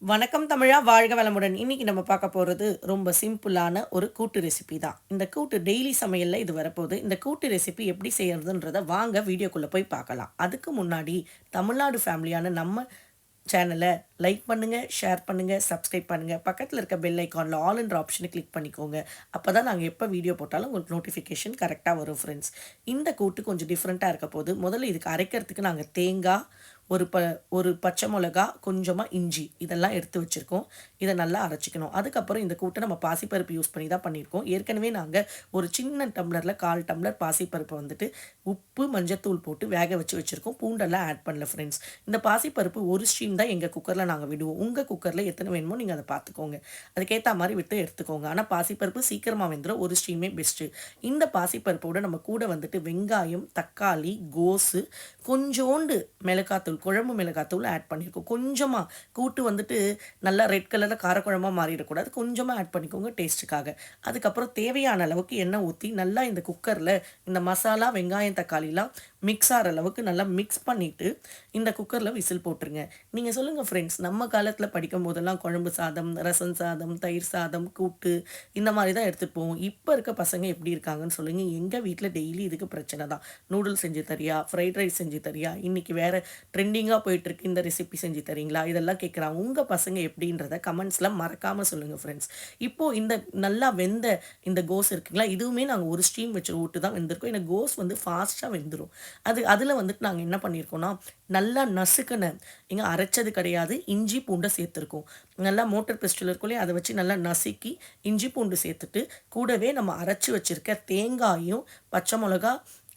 வணக்கம் தமிழா, வாழ்க வளமுடன். இன்னைக்கு நம்ம பார்க்க போகிறது ரொம்ப சிம்பிளான ஒரு கூட்டு ரெசிபி தான். இந்த கூட்டு டெய்லி சமையலில் இது வரப்போகுது. இந்த கூட்டு ரெசிபி எப்படி செய்யறதுன்றத வாங்க வீடியோக்குள்ளே போய் பார்க்கலாம். அதுக்கு முன்னாடி தமிழ்நாடு ஃபேமிலியான நம்ம சேனலை லைக் பண்ணுங்கள், ஷேர் பண்ணுங்கள், சப்ஸ்கிரைப் பண்ணுங்கள். பக்கத்தில் இருக்க பெல் ஐக்கானில் ஆல்ன்ற ஆப்ஷனை கிளிக் பண்ணிக்கோங்க. அப்போ தான் நாங்கள் எப்போ வீடியோ போட்டாலும் உங்களுக்கு நோட்டிஃபிகேஷன் கரெக்டாக வரும் ஃப்ரெண்ட்ஸ். இந்த கூட்டு கொஞ்சம் டிஃப்ரெண்ட்டாக இருக்க போது முதல்ல இதுக்கு அரைக்கிறதுக்கு நாங்கள் தேங்காய், ஒரு பச்சை மிளகா, கொஞ்சமாக இஞ்சி இதெல்லாம் எடுத்து வச்சுருக்கோம். இதை நல்லா அரைச்சிக்கணும். அதுக்கப்புறம் இந்த கூட்டை நம்ம பாசிப்பருப்பு யூஸ் பண்ணி தான் பண்ணியிருக்கோம். ஏற்கனவே நாங்கள் ஒரு சின்ன டம்ளரில் 1/4 டம்ளர் பாசிப்பருப்பை வந்துட்டு உப்பு மஞ்சத்தூள் போட்டு வேக வச்சுருக்கோம். பூண்டெல்லாம் ஆட் பண்ணல ஃப்ரெண்ட்ஸ். இந்த பாசிப்பருப்பு ஒரு ஸ்ட்ரீம் தான் எங்கள் குக்கரில் நாங்கள் விடுவோம். உங்கள் குக்கரில் எத்தனை வேணுமோ நீங்கள் அதை பார்த்துக்கோங்க. அதுக்கேற்ற மாதிரி விட்டு எடுத்துக்கோங்க. ஆனால் பாசிப்பருப்பு சீக்கிரமாக வெந்துடும். ஒரு ஸ்ட்ரீமே பெஸ்ட்டு. இந்த பாசிப்பருப்போட நம்ம கூட வந்துட்டு வெங்காயம், தக்காளி, கோஸு, கொஞ்சோண்டு மிளகாத்தூள், குழம்பு மிளகாத்தூள் ஆட் பண்ணியிருக்கோம். கொஞ்சமாக கூட்டு வந்துட்டு நல்லா ரெட் கலரில் காரக்குழம்பாக மாறிடக்கூடாது. கொஞ்சமாக ஆட் பண்ணிக்கோங்க டேஸ்ட்டுக்காக. அதுக்கப்புறம் தேவையான அளவுக்கு எண்ணெய் ஊற்றி நல்லா இந்த குக்கரில் இந்த மசாலா, வெங்காயம், தக்காளிலாம் மிக்ஸ் ஆகிற அளவுக்கு நல்லா மிக்ஸ் பண்ணிவிட்டு இந்த குக்கரில் விசில் போட்டுருங்க. நீங்கள் சொல்லுங்கள் ஃப்ரெண்ட்ஸ், நம்ம காலத்தில் படிக்கும் போதெல்லாம் குழம்பு சாதம், ரசம் சாதம், தயிர் சாதம், கூட்டு இந்த மாதிரி தான் எடுத்துகிட்டு போவோம். இப்போ இருக்க பசங்க எப்படி இருக்காங்கன்னு சொல்லுங்கள். எங்கள் வீட்டில் டெய்லி இதுக்கு பிரச்சனை தான். நூடுல்ஸ் செஞ்சு தரியா, ஃப்ரைட் ரைஸ் செஞ்சு தரியா, இன்றைக்கி வேறு ட்ரெண்டிங்காக போயிட்டுருக்கு இந்த ரெசிபி செஞ்சு தரீங்களா, இதெல்லாம் கேட்குறாங்க. உங்கள் பசங்க எப்படின்றத கமெண்ட்ஸில் மறக்காமல் சொல்லுங்கள் ஃப்ரெண்ட்ஸ். இப்போது இந்த நல்லா வெந்த இந்த கோஸ் இருக்குங்களா, இதுவுமே நாங்கள் ஒரு ஸ்டீம் வச்சு விட்டு தான் வெந்திருக்கோம். எனக்கு கோஸ் வந்து ஃபாஸ்ட்டாக வெந்துடும். அதில் வந்துட்டு நாங்கள் என்ன பண்ணியிருக்கோன்னா, நல்லா நசுக்கின அரைச்சது கிடையாது, இஞ்சி பூண்டை சேர்த்துருக்கோம். நல்லா மோட்டர் பெஸ்டில் இருக்கோலே அதை வச்சு நல்லா நசுக்கி இஞ்சி பூண்டு சேர்த்துட்டு கூடவே நம்ம அரைச்சி வச்சுருக்க தேங்காயும் பச்சை மிளகா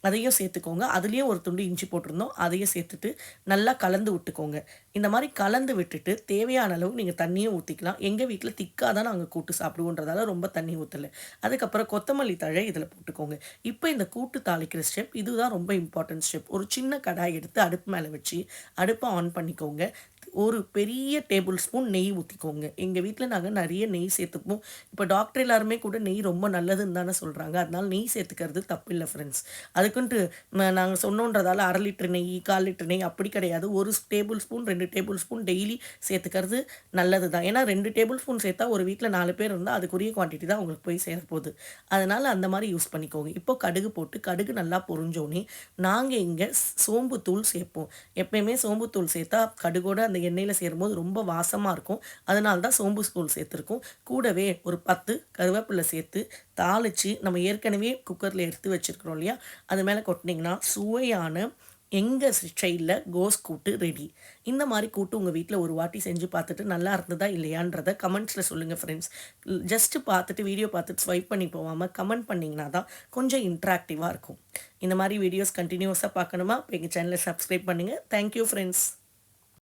அதையும் சேர்த்துக்கோங்க. அதுலேயும் ஒரு துண்டு இஞ்சி போட்டிருந்தோம், அதையும் சேர்த்துட்டு நல்லா கலந்து விட்டுக்கோங்க. இந்த மாதிரி கலந்து விட்டுட்டு தேவையான அளவு நீங்கள் தண்ணியும் ஊற்றிக்கலாம். எங்கள் வீட்டில் திக்காக தான் நாங்கள் கூட்டு சாப்பிடுவோன்றதால ரொம்ப தண்ணி ஊற்றலை. அதுக்கப்புறம் கொத்தமல்லி தழை இதில் போட்டுக்கோங்க. இப்போ இந்த கூட்டு தாளிக்கிற ஸ்டெப் இதுதான் ரொம்ப இம்பார்ட்டன்ட் ஸ்டெப். ஒரு சின்ன கடாய் எடுத்து அடுப்பு மேலே வச்சு அடுப்பை ஆன் பண்ணிக்கோங்க. ஒரு பெரிய டேபிள் ஸ்பூன் நெய் ஊற்றிக்கோங்க. எங்கள் வீட்டில் நாங்கள் நிறைய நெய் சேர்த்துப்போம். இப்போ டாக்டர் எல்லாருமே கூட நெய் ரொம்ப நல்லதுன்னு தானே சொல்கிறாங்க. அதனால நெய் சேர்த்துக்கிறது தப்பு இல்லை ஃப்ரெண்ட்ஸ். அதுக்குன்ட்டு நாங்கள் சொன்னோன்றதால 1/2 லிட்டர் நெய், 1/4 லிட்டர் நெய் அப்படி கிடையாது. ஒரு tablespoon 2 tablespoon daily சேர்த்துக்கிறது நல்லது தான். ஏன்னா 2 டேபிள் ஸ்பூன் சேர்த்தா ஒரு வீட்டில் 4 பேர் இருந்தால் அதுக்குரிய குவான்டிட்டி தான் உங்களுக்கு போய் சேரப்போகுது. அதனால் அந்த மாதிரி யூஸ் பண்ணிக்கோங்க. இப்போ கடுகு போட்டு கடுகு நல்லா பொரிஞ்சோடனே நாங்கள் இங்கே சோம்பு தூள் சேர்ப்போம். எப்பயுமே சோம்பு தூள் சேர்த்தா கடுகோட அந்த எண்ணெயில் சேரும்போது ரொம்ப வாசமாக இருக்கும். அதனால தான் சோம்பு தூள் சேர்த்துருக்கோம். கூடவே ஒரு 10 கருவேப்பிலை சேர்த்து தாளித்து நம்ம ஏற்கனவே குக்கரில் எடுத்து வச்சுருக்கிறோம் இல்லையா, அது மேலே கொட்டினீங்கன்னா சுவையான எங்கள் ஸ்டைலில் கோஸ் கூட்டு ரெடி. இந்த மாதிரி கூட்டு உங்கள் வீட்டில் ஒரு வாட்டி செஞ்சு பார்த்துட்டு நல்லா இருந்ததா இல்லையான்றதை கமெண்ட்ஸில் சொல்லுங்கள் ஃப்ரெண்ட்ஸ். ஜஸ்ட்டு பார்த்துட்டு வீடியோ பார்த்துட்டு ஸ்வைப் பண்ணி போகாமல் கமெண்ட் பண்ணிங்கன்னா தான் கொஞ்சம் இன்ட்ராக்டிவாக இருக்கும். இந்த மாதிரி வீடியோஸ் கண்டினியூஸாக பார்க்கணுமா, எங்கள் சேனலை சப்ஸ்கிரைப் பண்ணுங்கள். Thank you friends.